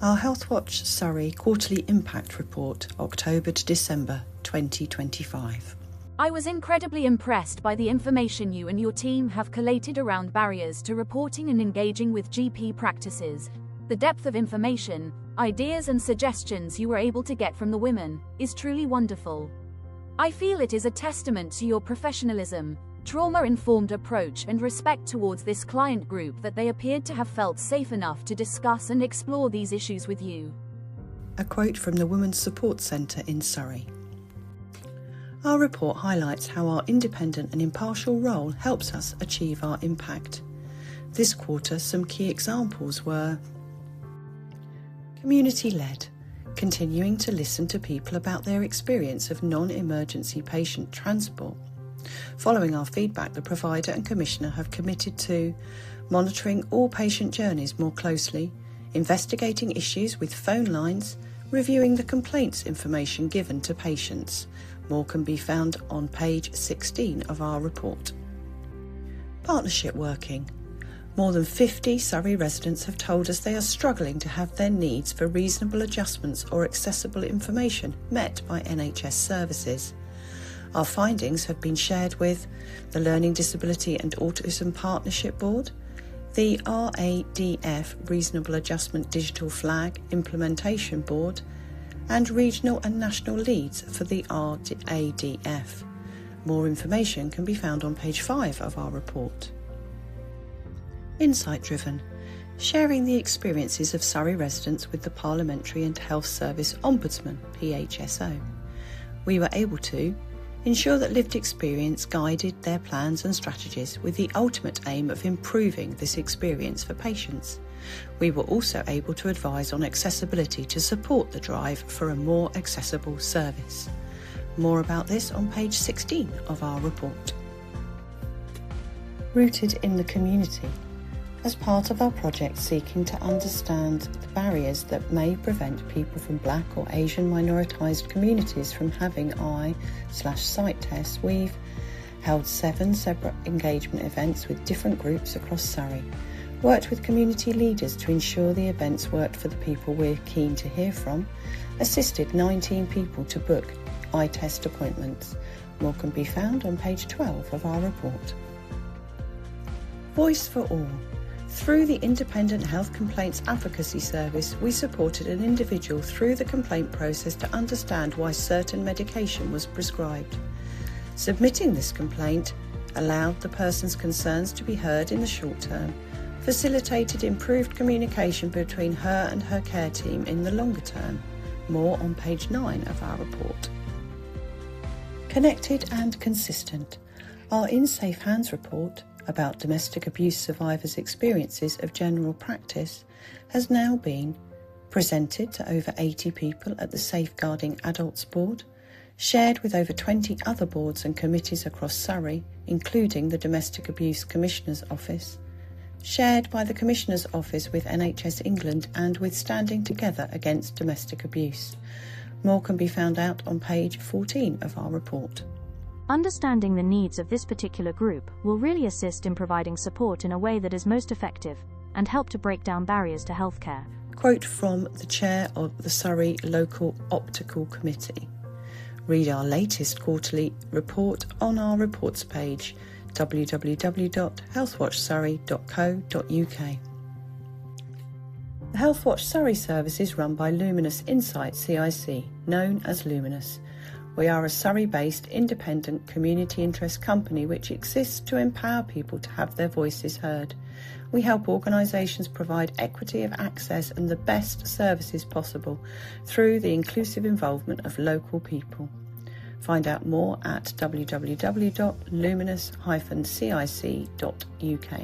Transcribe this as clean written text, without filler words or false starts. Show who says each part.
Speaker 1: Our Healthwatch Surrey Quarterly Impact Report, October to December 2025.
Speaker 2: I was incredibly impressed by the information you and your team have collated around barriers to reporting and engaging with GP practices. The depth of information, ideas and suggestions you were able to get from the women is truly wonderful. I feel it is a testament to your professionalism, trauma-informed approach and respect towards this client group that they appeared to have felt safe enough to discuss and explore these issues with you.
Speaker 1: A quote from the Women's Support Centre in Surrey. Our report highlights how our independent and impartial role helps us achieve our impact. This quarter, some key examples were community-led, continuing to listen to people about their experience of non-emergency patient transport. Following our feedback, the provider and commissioner have committed to monitoring all patient journeys more closely, investigating issues with phone lines, reviewing the complaints information given to patients. More can be found on page 16 of our report. Partnership working. More than 50 Surrey residents have told us they are struggling to have their needs for reasonable adjustments or accessible information met by NHS services. Our findings have been shared with the Learning Disability and Autism Partnership Board, the RADF Reasonable Adjustment Digital Flag Implementation Board, and regional and national leads for the RADF. More information can be found on page 5 of our report. Insight-driven, sharing the experiences of Surrey residents with the Parliamentary and Health Service Ombudsman, PHSO. We were able to ensure that lived experience guided their plans and strategies with the ultimate aim of improving this experience for patients. We were also able to advise on accessibility to support the drive for a more accessible service. More about this on page 16 of our report. Rooted in the community. As part of our project seeking to understand the barriers that may prevent people from Black or Asian minoritised communities from having eye/sight tests, we've held 7 separate engagement events with different groups across Surrey, worked with community leaders to ensure the events worked for the people we're keen to hear from, assisted 19 people to book eye test appointments. More can be found on page 12 of our report. Voice for all. Through the Independent Health Complaints Advocacy Service, we supported an individual through the complaint process to understand why certain medication was prescribed. Submitting this complaint allowed the person's concerns to be heard in the short term, facilitated improved communication between her and her care team in the longer term. More on page 9 of our report. Connected and consistent. Our In Safe Hands report about domestic abuse survivors' experiences of general practice has now been presented to over 80 people at the Safeguarding Adults Board, shared with over 20 other boards and committees across Surrey, including the Domestic Abuse Commissioner's Office, shared by the Commissioner's Office with NHS England and with Standing Together Against Domestic Abuse. More can be found out on page 14 of our report.
Speaker 3: Understanding the needs of this particular group will really assist in providing support in a way that is most effective and help to break down barriers to healthcare.
Speaker 1: Quote from the Chair of the Surrey Local Optical Committee. Read our latest quarterly report on our reports page, www.healthwatchsurrey.co.uk. The Healthwatch Surrey service is run by Luminous Insight CIC, known as Luminous. We are a Surrey-based independent community interest company which exists to empower people to have their voices heard. We help organisations provide equity of access and the best services possible through the inclusive involvement of local people. Find out more at www.luminous-cic.uk.